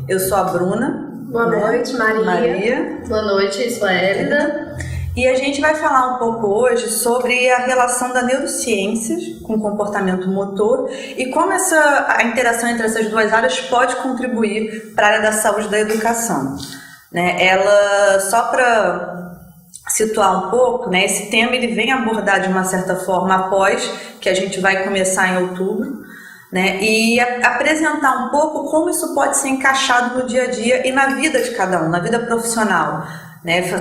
Eu sou a Bruna. Boa noite, Maria. Boa noite, sou a Hélida. E a gente vai falar um pouco hoje sobre a relação da neurociências com o comportamento motor e como a interação entre essas duas áreas pode contribuir para a área da saúde e da educação. Ela, só para situar um pouco, esse tema ele vem abordar de uma certa forma após que a gente vai começar em outubro, e apresentar um pouco como isso pode ser encaixado no dia a dia e na vida de cada um, na vida profissional.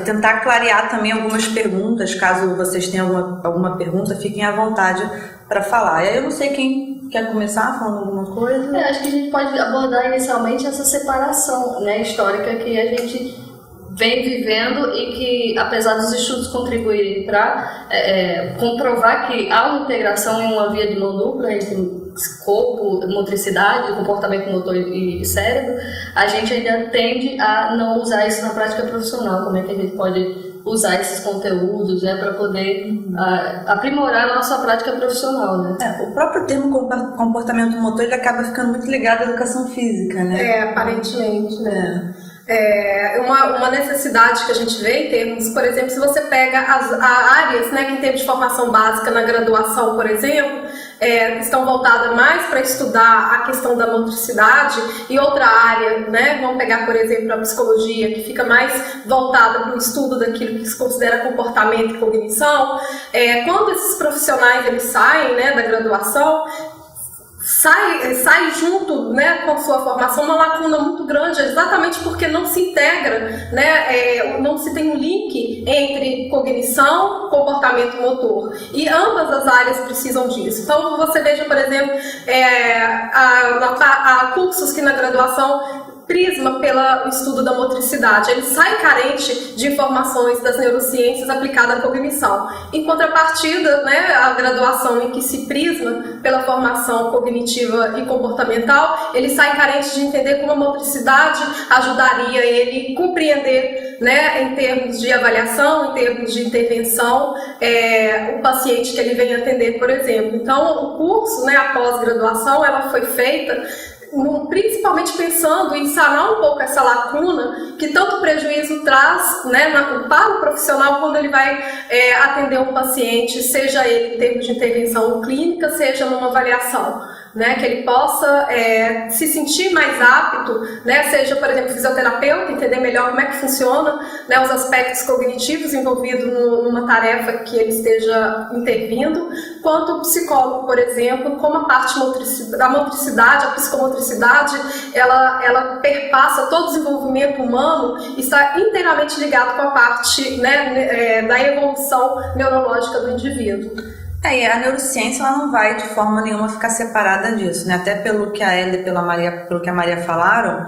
Tentar clarear também algumas perguntas, caso vocês tenham alguma pergunta, fiquem à vontade para falar. Eu não sei quem quer começar falando alguma coisa. Acho que a gente pode abordar inicialmente essa separação histórica que a gente vem vivendo e que, apesar dos estudos contribuírem para comprovar que há uma integração em uma via de mão dupla entre corpo, motricidade, comportamento motor e cérebro, a gente ainda tende a não usar isso na prática profissional. Como é que a gente pode usar esses conteúdos para poder aprimorar a nossa prática profissional, O próprio termo comportamento motor ele acaba ficando muito ligado à educação física, Aparentemente, uma necessidade que a gente vê em termos, por exemplo, se você pega as áreas que em termos de formação básica na graduação, por exemplo, estão voltadas mais para estudar a questão da motricidade, e outra área, vamos pegar, por exemplo, a psicologia, que fica mais voltada para o estudo daquilo que se considera comportamento e cognição. Quando esses profissionais eles saem da graduação, sai junto com sua formação uma lacuna muito grande, exatamente porque não se integra, não se tem um link entre cognição, comportamento motor, e ambas as áreas precisam disso. Então você veja, por exemplo, há cursos que na graduação prisma pelo estudo da motricidade, ele sai carente de informações das neurociências aplicadas à cognição. Em contrapartida, a graduação em que se prisma pela formação cognitiva e comportamental, ele sai carente de entender como a motricidade ajudaria ele a compreender, em termos de avaliação, em termos de intervenção, o paciente que ele vem atender, por exemplo. Então, o curso, a pós-graduação, ela foi feita principalmente pensando em sanar um pouco essa lacuna que tanto prejuízo traz para o profissional quando ele vai atender um paciente, seja ele em termos de intervenção clínica, seja numa avaliação. Que ele possa se sentir mais apto, seja, por exemplo, fisioterapeuta, entender melhor como é que funciona os aspectos cognitivos envolvidos numa tarefa que ele esteja intervindo, quanto o psicólogo, por exemplo, como a parte da motricidade, a psicomotricidade, ela perpassa todo o desenvolvimento humano e está inteiramente ligado com a parte da evolução neurológica do indivíduo. E a neurociência ela não vai de forma nenhuma ficar separada disso, Até pelo que a Hélida e pelo que a Maria falaram,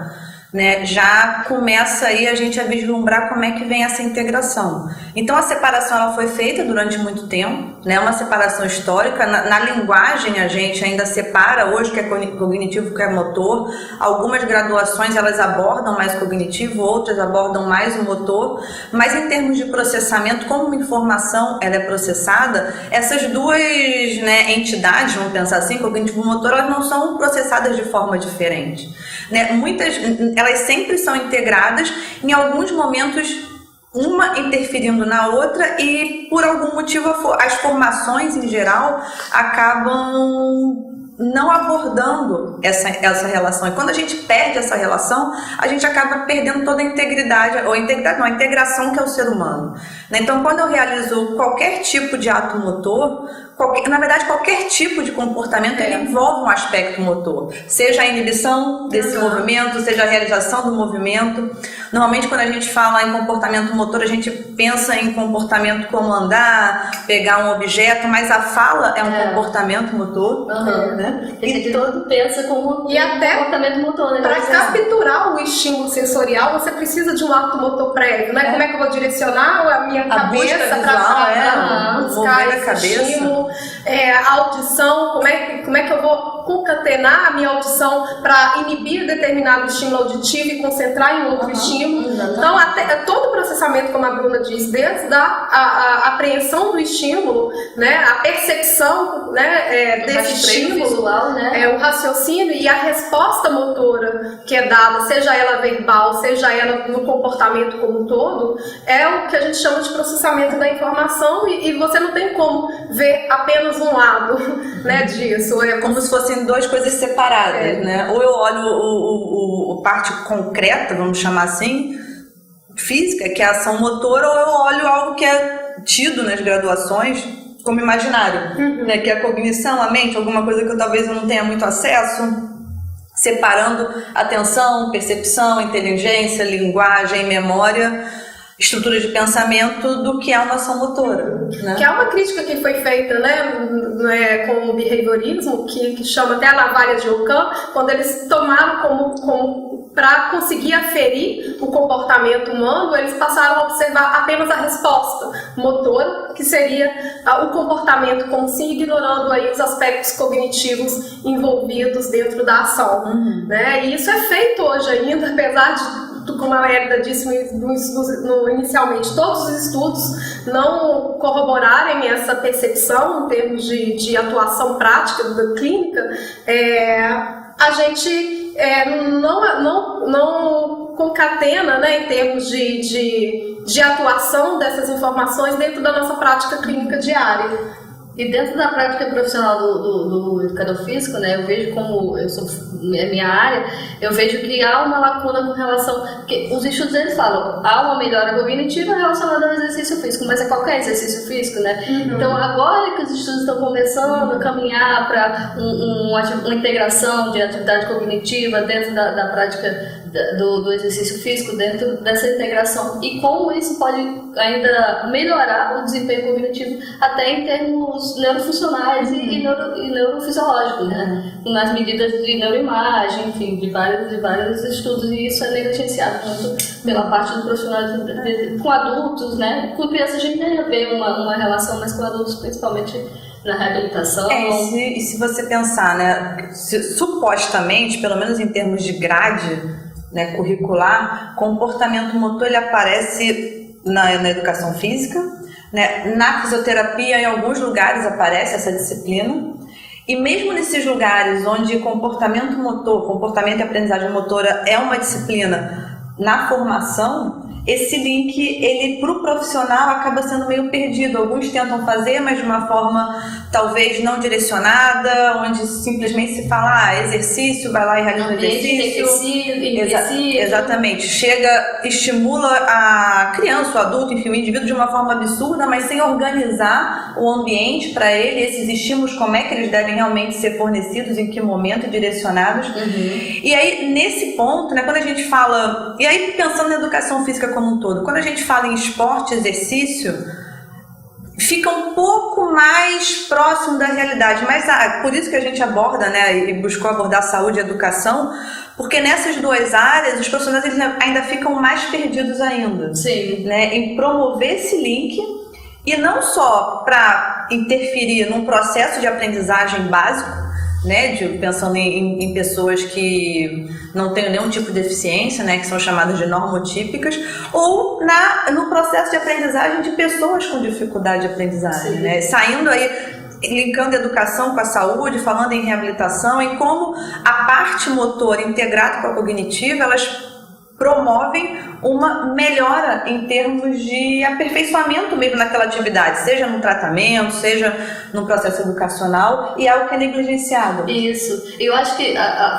já começa aí a gente a vislumbrar como é que vem essa integração. Então a separação ela foi feita durante muito tempo, uma separação histórica. Na linguagem a gente ainda separa hoje o que é cognitivo, o que é motor. Algumas graduações elas abordam mais cognitivo, outras abordam mais o motor, mas em termos de processamento, como uma informação ela é processada, essas duas entidades, vamos pensar assim, cognitivo e motor, elas não são processadas de forma diferente. Elas sempre são integradas, em alguns momentos uma interferindo na outra, e por algum motivo as formações em geral acabam não abordando essa relação. E quando a gente perde essa relação, a gente acaba perdendo toda a integridade, ou a integração que é o ser humano. Então, quando eu realizo qualquer tipo de ato motor, qualquer tipo de comportamento ele envolve um aspecto motor, seja a inibição desse movimento, seja a realização do movimento. Normalmente, quando a gente fala em comportamento motor, a gente pensa em comportamento como andar, pegar um objeto, mas a fala é um comportamento motor. E todo pensa como comportamento motor. Para capturar o estímulo sensorial, você precisa de um ato motor prévio, Como é que eu vou direcionar a minha cabeça para buscar esse estímulo? A audição, como é que eu vou concatenar a minha audição para inibir determinado estímulo auditivo e concentrar em outro estímulo. Então, todo o processamento, como a Bruna diz, desde a apreensão do estímulo, né, a percepção, né, desse estímulo, visual, né? O raciocínio e a resposta motora que é dada, seja ela verbal, seja ela no comportamento como um todo, é o que a gente chama de processamento da informação e você não tem como ver apenas um lado, né, disso. É como se fossem duas coisas separadas, né? Ou eu olho a parte concreta, vamos chamar assim, física, que é a ação motora, ou eu olho algo que é tido nas graduações como imaginário, né? Que é a cognição, a mente, alguma coisa que talvez eu não tenha muito acesso, separando atenção, percepção, inteligência, linguagem, memória, estrutura de pensamento do que é uma ação motora, né? Que é uma crítica que foi feita, né, com o behaviorismo, que chama até a navalha de Ockham, quando eles tomaram como para conseguir aferir o comportamento humano, eles passaram a observar apenas a resposta motora, que seria o comportamento como se ignorando aí os aspectos cognitivos envolvidos dentro da ação, né? E isso é feito hoje ainda, apesar de, como a Hélida disse inicialmente, todos os estudos não corroborarem essa percepção em termos de atuação prática da clínica, a gente não concatena, né, em termos de atuação dessas informações dentro da nossa prática clínica diária. E dentro da prática profissional do educador físico, né, eu vejo como minha área, eu vejo que há uma lacuna com relação, que os estudos eles falam, há uma melhora cognitiva relacionada ao exercício físico, mas é qualquer exercício físico, né? Então agora que os estudos estão começando a caminhar para uma integração de atividade cognitiva dentro da prática do exercício físico, dentro dessa integração, e como isso pode ainda melhorar o desempenho cognitivo até em termos neurofuncionais e neurofisiológicos, né? Nas medidas de neuroimagem, enfim, de vários estudos, e isso é negligenciado tanto pela parte do profissional com adultos, né? Com crianças a gente ainda vê uma relação, mas com adultos principalmente na reabilitação. E se você pensar, né, supostamente, pelo menos em termos de grade, né, curricular, comportamento motor ele aparece na educação física, né, na fisioterapia em alguns lugares aparece essa disciplina, e mesmo nesses lugares onde comportamento e aprendizagem motora é uma disciplina na formação, esse link, ele para o profissional acaba sendo meio perdido. Alguns tentam fazer, mas de uma forma talvez não direcionada, onde simplesmente se fala, exercício, vai lá e realiza o exercício. Exatamente. Chega, estimula a criança, o adulto, enfim, o indivíduo de uma forma absurda, mas sem organizar o ambiente para ele, esses estímulos, como é que eles devem realmente ser fornecidos, em que momento e direcionados. E aí, nesse ponto, né, quando a gente fala, e aí pensando na educação física como um todo, quando a gente fala em esporte, exercício, fica um pouco mais próximo da realidade, mas por isso que a gente aborda, né, e buscou abordar saúde e educação, porque nessas duas áreas os profissionais eles ainda ficam mais perdidos ainda. Sim. Né, em promover esse link, e não só para interferir num processo de aprendizagem básico, né, pensando em pessoas que não têm nenhum tipo de deficiência, né, que são chamadas de normotípicas, ou no processo de aprendizagem de pessoas com dificuldade de aprendizagem, né, saindo aí, linkando a educação com a saúde, falando em reabilitação e como a parte motora integrada com a cognitiva, elas promovem uma melhora em termos de aperfeiçoamento mesmo naquela atividade, seja no tratamento, seja no processo educacional, e é algo que é negligenciado. Isso. Eu acho que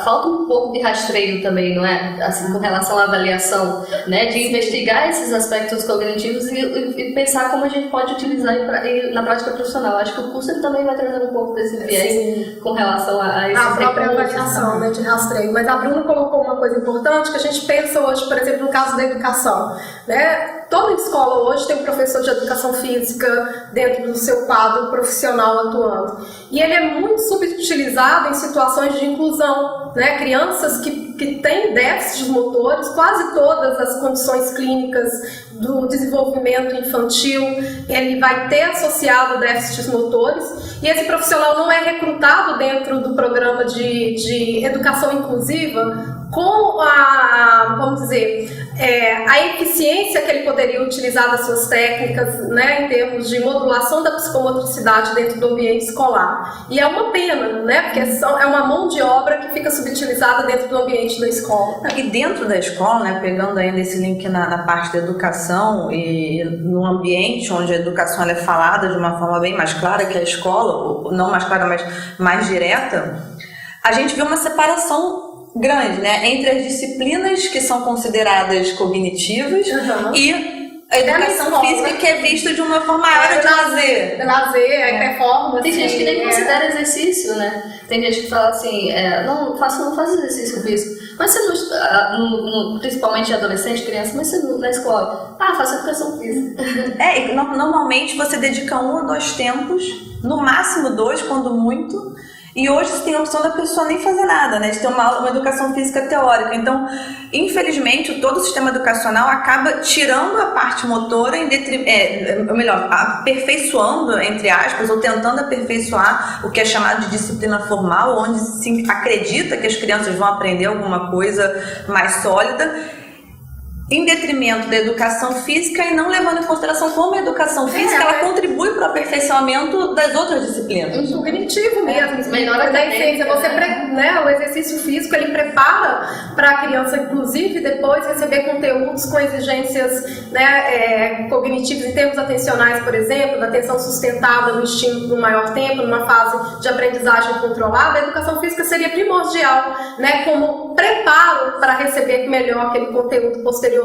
falta um pouco de rastreio também, não é? Assim, com relação à avaliação, né? De investigar esses aspectos cognitivos e pensar como a gente pode utilizar na prática profissional. Acho que o curso ele também vai trazer um pouco desse viés com relação a esse a própria avaliação, né, de rastreio. Mas a Bruna colocou uma coisa importante que a gente pensa hoje, por exemplo, no caso da educação, né? Toda escola hoje tem um professor de educação física dentro do seu quadro profissional atuando. E ele é muito subutilizado em situações de inclusão, né? Crianças que têm déficits motores, quase todas as condições clínicas do desenvolvimento infantil, ele vai ter associado déficits motores, e esse profissional não é recrutado dentro do programa de educação inclusiva com vamos dizer, a eficiência que ele poderia utilizar das suas técnicas, né, em termos de modulação da psicomotricidade dentro do ambiente escolar. E é uma pena, né, porque é uma mão de obra que fica subutilizada dentro do ambiente da escola. E dentro da escola, né, pegando ainda esse link na parte da educação e no ambiente onde a educação ela é falada de uma forma bem mais clara que a escola, não mais clara, mas mais direta, a gente vê uma separação grande, né, entre as disciplinas que são consideradas cognitivas e a educação física, que é vista de uma forma área de lazer. Lazer, performance. Tem gente que nem considera exercício, né? Tem gente que fala assim, não faço exercício físico. Mas você não, principalmente adolescente, criança, mas você na escola, faço educação física. Normalmente você dedica 1 ou 2 tempos, no máximo 2, quando muito. E hoje você tem a opção da pessoa nem fazer nada, né? De ter uma educação física teórica. Então, infelizmente, todo o sistema educacional acaba tirando a parte motora, aperfeiçoando, entre aspas, ou tentando aperfeiçoar o que é chamado de disciplina formal, onde se acredita que as crianças vão aprender alguma coisa mais sólida, em detrimento da educação física e não levando em consideração como a educação física ela contribui para o aperfeiçoamento das outras disciplinas. Um cognitivo mesmo. Melhor a essência. O exercício físico ele prepara para a criança, inclusive, depois receber conteúdos com exigências, né, cognitivas em termos atencionais, por exemplo, da atenção sustentada no estímulo por maior tempo, numa fase de aprendizagem controlada. A educação física seria primordial, né, como preparo para receber melhor aquele conteúdo posteriormente.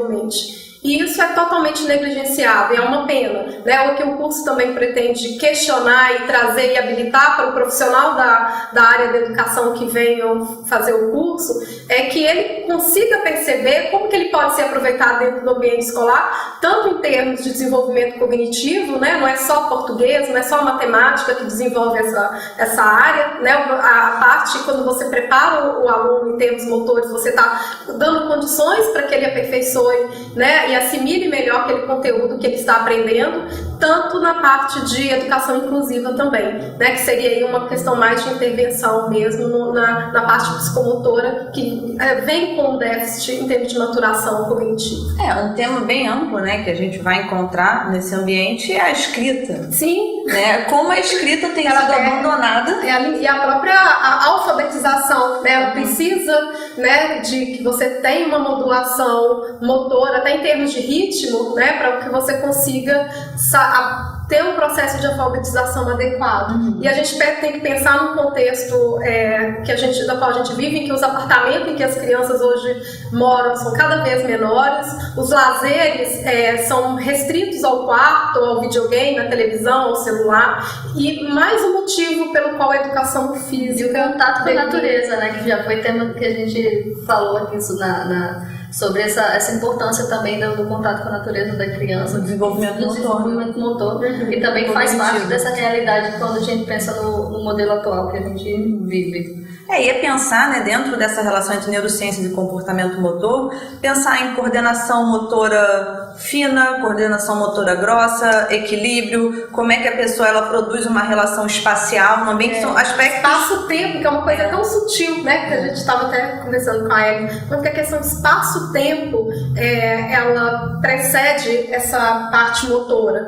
E isso é totalmente negligenciado, e é uma pena, né? O que o curso também pretende questionar e trazer e habilitar para o profissional da área da educação que venham fazer o curso, é que ele consiga perceber como que ele pode ser aproveitado dentro do ambiente escolar, tanto em termos de desenvolvimento cognitivo, né? Não é só português, não é só matemática que desenvolve essa área, né? A parte, quando você prepara o aluno em termos motores, você está dando condições para que ele aperfeiçoe, né? E assimile melhor aquele conteúdo que ele está aprendendo, tanto na parte de educação inclusiva também, né, que seria aí uma questão mais de intervenção mesmo na parte psicomotora, que vem com déficit em termos de maturação cognitiva. Um tema bem amplo, né, que a gente vai encontrar nesse ambiente é a escrita. Sim. Né, como a escrita tem sido abandonada. E a própria alfabetização, né, ela precisa, né, de que você tenha uma modulação motora, até em termos de ritmo, né, para que você consiga ter um processo de alfabetização adequado. E a gente tem que pensar num contexto da qual a gente vive, em que os apartamentos em que as crianças hoje moram são cada vez menores, os lazeres são restritos ao quarto, ao videogame, à televisão, ao celular, e mais um motivo pelo qual a educação física... E o contato com a natureza, né, que já foi tema que a gente falou aqui sobre essa importância também do contato com a natureza da criança, do desenvolvimento motor, que também faz parte dessa realidade quando a gente pensa no modelo atual que a gente vive. E é pensar, né, dentro dessa relação entre neurociência e comportamento motor, pensar em coordenação motora fina, coordenação motora grossa, equilíbrio, como é que a pessoa ela produz uma relação espacial no ambiente, são aspectos... Espaço-tempo, que é uma coisa tão sutil, né, que a gente estava até conversando com a Ellen, porque a questão de espaço-tempo, ela precede essa parte motora,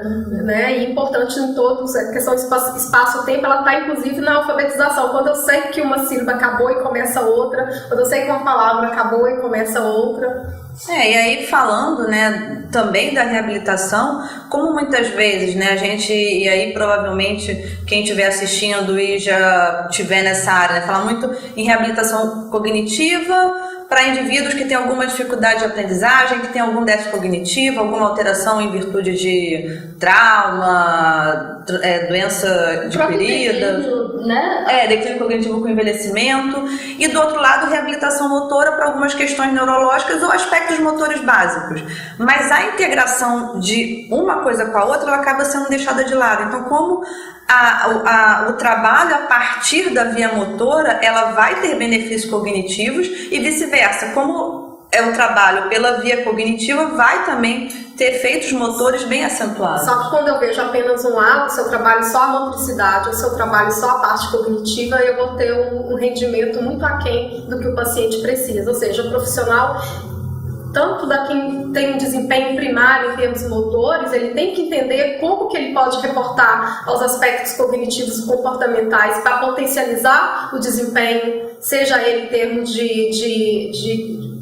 né, e importante em todos, a questão de espaço-tempo, ela está inclusive na alfabetização. Quando eu sei que uma sílaba acabou e começa outra, quando eu sei que uma palavra acabou e começa outra. E aí falando, né, também da reabilitação, como muitas vezes, né, a gente, e aí provavelmente quem estiver assistindo e já estiver nessa área, né, fala muito em reabilitação cognitiva para indivíduos que têm alguma dificuldade de aprendizagem, que têm algum déficit cognitivo, alguma alteração em virtude de trauma, doença adquirida, né? declínio cognitivo com envelhecimento, e do outro lado, reabilitação motora para algumas questões neurológicas ou aspectos motores básicos. Mas a integração de uma coisa com a outra, ela acaba sendo deixada de lado. Então, como o trabalho a partir da via motora, ela vai ter benefícios cognitivos e vice-versa. Como é o trabalho pela via cognitiva, vai também ter efeitos motores bem acentuados. Só que quando eu vejo apenas um lado, se eu trabalho só a motricidade ou se eu trabalho só a parte cognitiva, eu vou ter um rendimento muito aquém do que o paciente precisa. Ou seja, o profissional, tanto da quem tem um desempenho primário em termos motores, ele tem que entender como que ele pode reportar aos aspectos cognitivos e comportamentais para potencializar o desempenho, seja ele em termos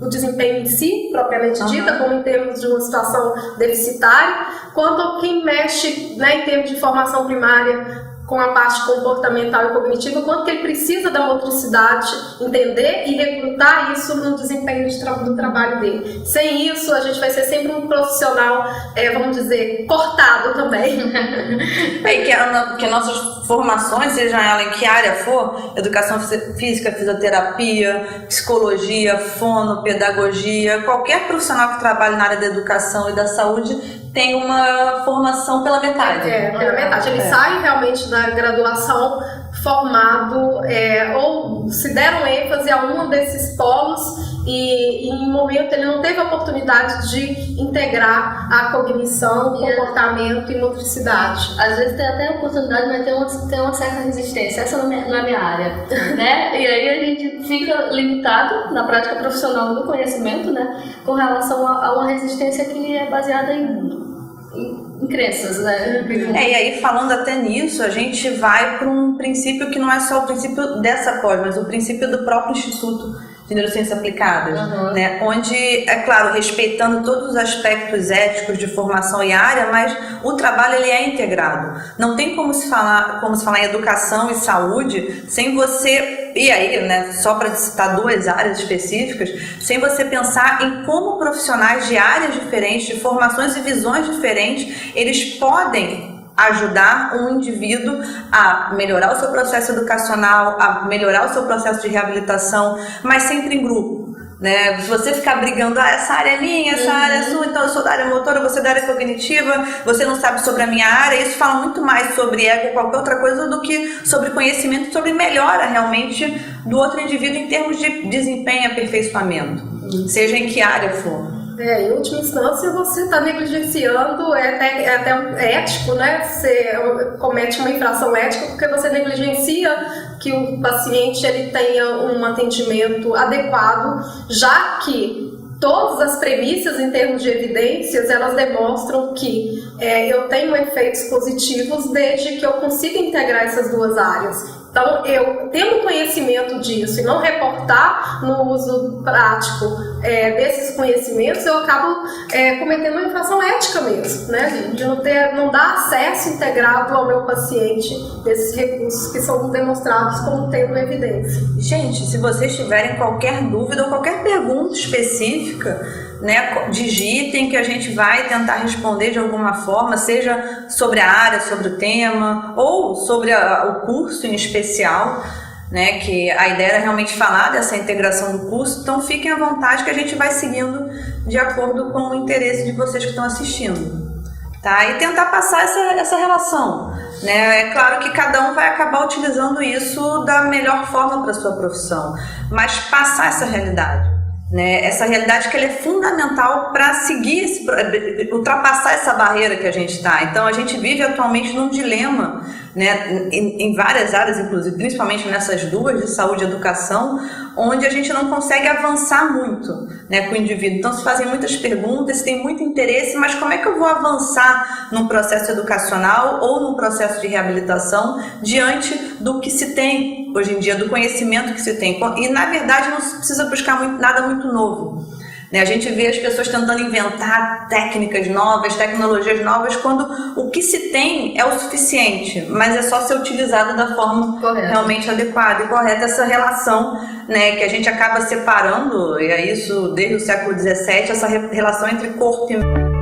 o desempenho em si, propriamente dita, como em termos de uma situação deficitária, quanto quem mexe, né, em termos de formação primária com a parte comportamental e cognitiva, quanto que ele precisa da motricidade, entender e recrutar isso no desempenho do trabalho dele. Sem isso, a gente vai ser sempre um profissional, vamos dizer, cortado também. Que nossas formações, seja ela em que área for, educação física, fisioterapia, psicologia, fono, pedagogia, qualquer profissional que trabalhe na área da educação e da saúde tem uma formação pela metade. Pela metade. Ele sai realmente da graduação formado, ou se deram ênfase a um desses polos e em um momento ele não teve a oportunidade de integrar a cognição, comportamento e motricidade. Às vezes tem até a oportunidade, mas tem uma certa resistência. Essa não é minha área, né? E aí a gente fica limitado na prática profissional do conhecimento, né? Com relação a uma resistência que é baseada em crenças, né? E aí, falando até nisso, a gente vai para um princípio que não é só o princípio dessa pós, mas o princípio do próprio Instituto de Neurociências Aplicadas, né? Onde, é claro, respeitando todos os aspectos éticos de formação e área, mas o trabalho ele é integrado. Não tem como se falar em educação e saúde sem você, e aí, né, só para citar duas áreas específicas, sem você pensar em como profissionais de áreas diferentes, de formações e visões diferentes, eles podem ajudar um indivíduo a melhorar o seu processo educacional, a melhorar o seu processo de reabilitação, mas sempre em grupo, né? Se você ficar brigando, essa área é minha, essa área é sua, então eu sou da área motora, você é da área cognitiva, você não sabe sobre a minha área, isso fala muito mais sobre ego ou qualquer outra coisa do que sobre conhecimento, sobre melhora realmente do outro indivíduo em termos de desempenho e aperfeiçoamento, seja em que área for. Em última instância, você está negligenciando, é até ético, né? Você comete uma infração ética porque você negligencia que o paciente ele tenha um atendimento adequado, já que todas as premissas em termos de evidências, elas demonstram que eu tenho efeitos positivos desde que eu consiga integrar essas duas áreas. Então, eu tendo conhecimento disso e não reportar no uso prático desses conhecimentos, eu acabo cometendo uma infração ética mesmo, né? De não dar acesso integrado ao meu paciente desses recursos que são demonstrados como tendo evidência. Gente, se vocês tiverem qualquer dúvida ou qualquer pergunta específica, né, digitem que a gente vai tentar responder de alguma forma, seja sobre a área, sobre o tema ou sobre o curso em especial, né, que a ideia era realmente falar dessa integração do curso, então fiquem à vontade que a gente vai seguindo de acordo com o interesse de vocês que estão assistindo, tá? E tentar passar essa relação, né? É claro que cada um vai acabar utilizando isso da melhor forma para a sua profissão, mas passar essa realidade. Né, essa realidade que ela é fundamental para seguir, ultrapassar essa barreira que a gente está. Então, a gente vive atualmente num dilema, né, em várias áreas, inclusive, principalmente nessas duas, de saúde e educação, onde a gente não consegue avançar muito, né, com o indivíduo. Então, se fazem muitas perguntas, se tem muito interesse, mas como é que eu vou avançar num processo educacional ou num processo de reabilitação diante do que se tem hoje em dia, do conhecimento que se tem? E, na verdade, não se precisa buscar nada muito novo. Né? A gente vê as pessoas tentando inventar técnicas novas, tecnologias novas, quando o que se tem é o suficiente, mas é só ser utilizado da forma realmente adequada e correta. Essa relação, né, que a gente acaba separando, e é isso desde o século XVII, essa relação entre corpo e